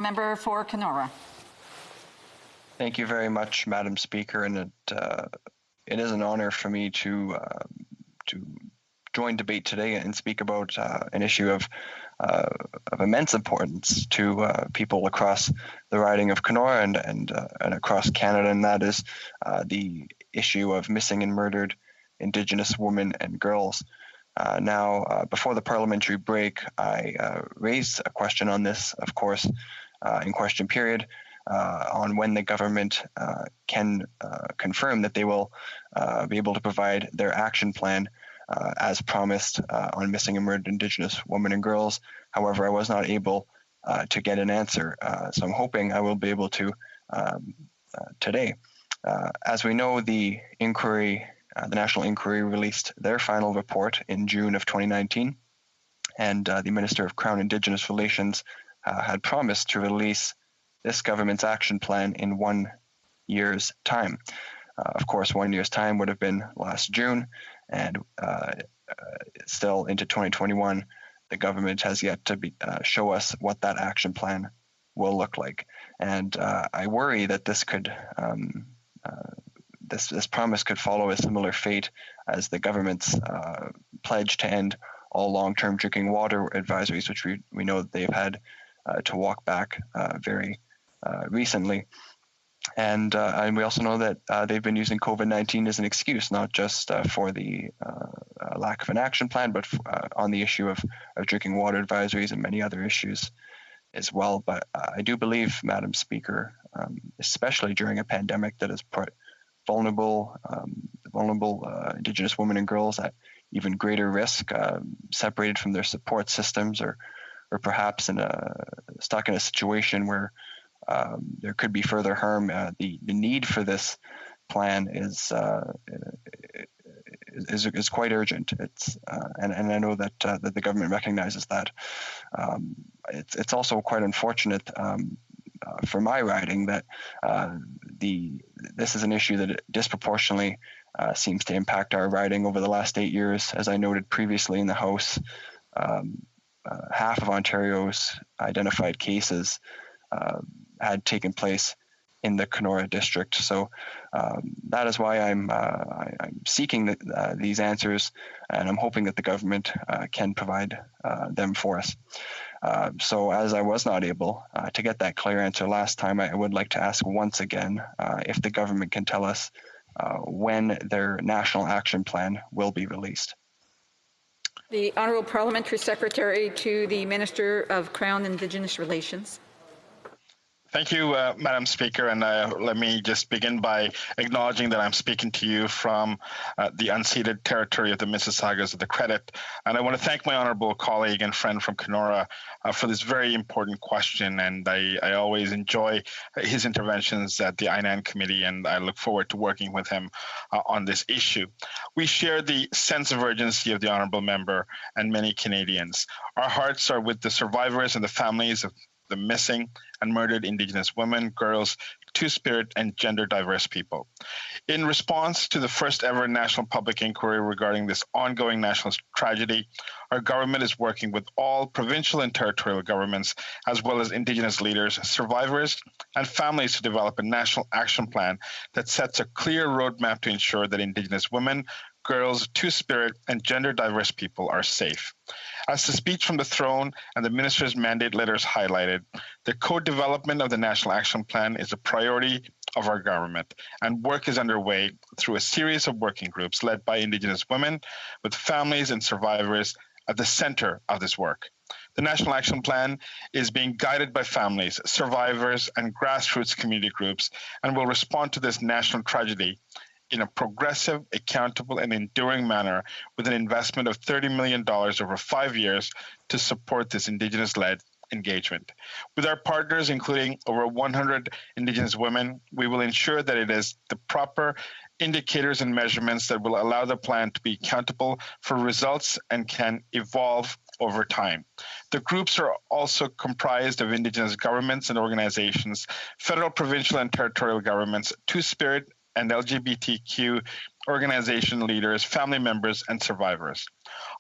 Member for Kenora. Thank you very much, Madam Speaker, and it is an honor for me to join debate today and speak about an issue of immense importance to people across the riding of Kenora and across Canada, and that is the issue of missing and murdered Indigenous women and girls. Now, before the parliamentary break, I raised a question on this, of course, in question period, on when the government can confirm that they will be able to provide their action plan as promised on missing and murdered Indigenous women and girls. However, I was not able to get an answer, so I'm hoping I will be able to today. As we know, the National Inquiry released their final report in June of 2019, and the Minister of Crown Indigenous Relations had promised to release this government's action plan in 1 year's time. Of course, 1 year's time would have been last June, and still into 2021, the government has yet to show us what that action plan will look like. And I worry that this could this promise could follow a similar fate as the government's pledge to end all long-term drinking water advisories, which we know that they've had to walk back very recently. And we also know that they've been using COVID-19 as an excuse, not just for the lack of an action plan, but on the issue of drinking water advisories and many other issues as well. But I do believe, Madam Speaker, especially during a pandemic that has put vulnerable Indigenous women and girls at even greater risk, separated from their support systems, or perhaps stuck in a situation where there could be further harm. The need for this plan is quite urgent. And I know that the government recognizes that. It's also quite unfortunate for my riding that this is an issue that disproportionately seems to impact our riding over the last 8 years. As I noted previously in the House, half of Ontario's identified cases had taken place in the Kenora district. So that is why I'm seeking these answers, and I'm hoping that the government can provide them for us. So as I was not able to get that clear answer last time, I would like to ask once again if the government can tell us when their national action plan will be released. The Honourable Parliamentary Secretary to the Minister of Crown Indigenous Relations. Thank you, Madam Speaker, and let me just begin by acknowledging that I'm speaking to you from the unceded territory of the Mississaugas of the Credit, and I want to thank my honourable colleague and friend from Kenora for this very important question, and I always enjoy his interventions at the INAN Committee, and I look forward to working with him on this issue. We share the sense of urgency of the honourable member and many Canadians. Our hearts are with the survivors and the families of the missing and murdered Indigenous women, girls, Two-Spirit, and gender-diverse people. In response to the first ever national public inquiry regarding this ongoing national tragedy, our government is working with all provincial and territorial governments, as well as Indigenous leaders, survivors, and families to develop a national action plan that sets a clear roadmap to ensure that Indigenous women, girls, Two-Spirit, and gender-diverse people are safe. As the speech from the throne and the minister's mandate letters highlighted, the co-development of the National Action Plan is a priority of our government, and work is underway through a series of working groups led by Indigenous women, with families and survivors at the center of this work. The National Action Plan is being guided by families, survivors, and grassroots community groups, and will respond to this national tragedy in a progressive, accountable, and enduring manner with an investment of $30 million over 5 years to support this Indigenous-led engagement. With our partners, including over 100 Indigenous women, we will ensure that it is the proper indicators and measurements that will allow the plan to be accountable for results and can evolve over time. The groups are also comprised of Indigenous governments and organizations, federal, provincial, and territorial governments, Two-Spirit, and LGBTQ organization leaders, family members, and survivors.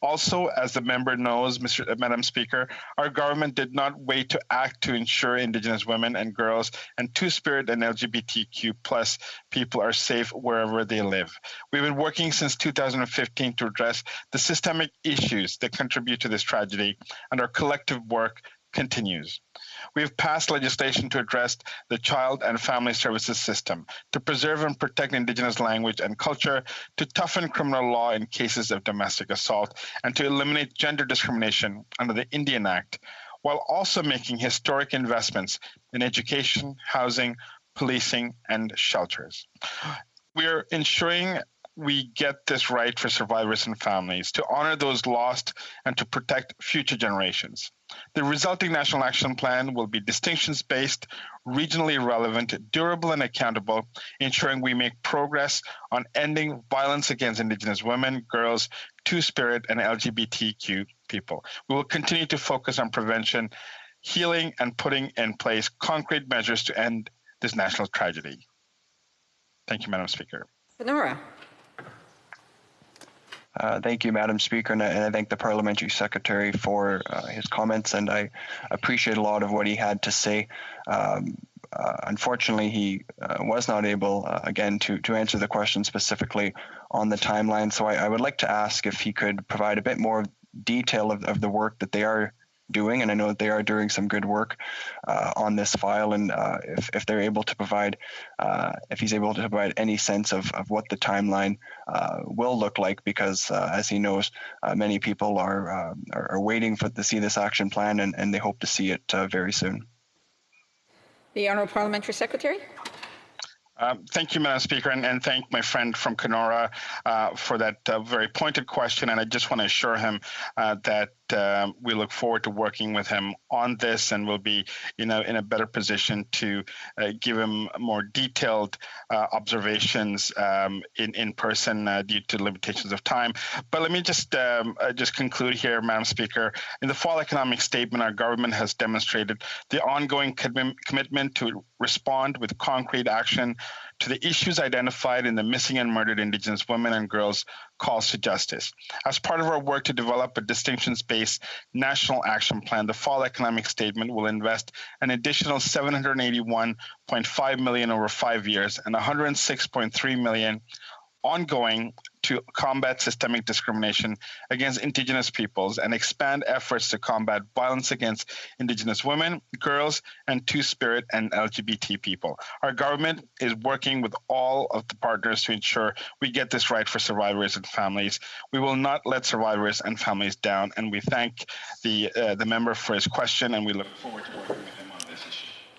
Also, as the member knows, Madam Speaker, our government did not wait to act to ensure Indigenous women and girls and Two-Spirit and LGBTQ plus people are safe wherever they live. We've been working since 2015 to address the systemic issues that contribute to this tragedy, and our collective work continues. We have passed legislation to address the child and family services system, to preserve and protect Indigenous language and culture, to toughen criminal law in cases of domestic assault, and to eliminate gender discrimination under the Indian Act, while also making historic investments in education, housing, policing, and shelters. We are ensuring we get this right for survivors and families, to honor those lost and to protect future generations. The resulting National Action Plan will be distinctions-based, regionally relevant, durable, and accountable, ensuring we make progress on ending violence against Indigenous women, girls, Two-Spirit, and LGBTQ people. We will continue to focus on prevention, healing, and putting in place concrete measures to end this national tragedy. Thank you, Madam Speaker. Sonora. Thank you, Madam Speaker, and I thank the Parliamentary Secretary for his comments, and I appreciate a lot of what he had to say. Unfortunately, he was not able, again, to answer the question specifically on the timeline, so I would like to ask if he could provide a bit more detail of the work that they are doing, and I know that they are doing some good work on this file, and if they're able to provide, if he's able to provide any sense of what the timeline will look like, because as he knows, many people are waiting to see this action plan, and they hope to see it very soon. The Honourable Parliamentary Secretary. Thank you, Madam Speaker, and thank my friend from Kenora for that very pointed question. And I just want to assure him that we look forward to working with him on this, and we'll be, in a better position to give him more detailed observations in person due to limitations of time. But let me just conclude here, Madam Speaker. In the fall economic statement, our government has demonstrated the ongoing commitment to respond with concrete action to the issues identified in the Missing and Murdered Indigenous Women and Girls Calls to Justice. As part of our work to develop a distinctions-based national action plan, the fall economic statement will invest an additional $781.5 million over 5 years and $106.3 million ongoing to combat systemic discrimination against Indigenous peoples and expand efforts to combat violence against Indigenous women, girls, and Two-Spirit and LGBT people. Our government is working with all of the partners to ensure we get this right for survivors and families. We will not let survivors and families down, and we thank the member for his question, and we look forward to working with him.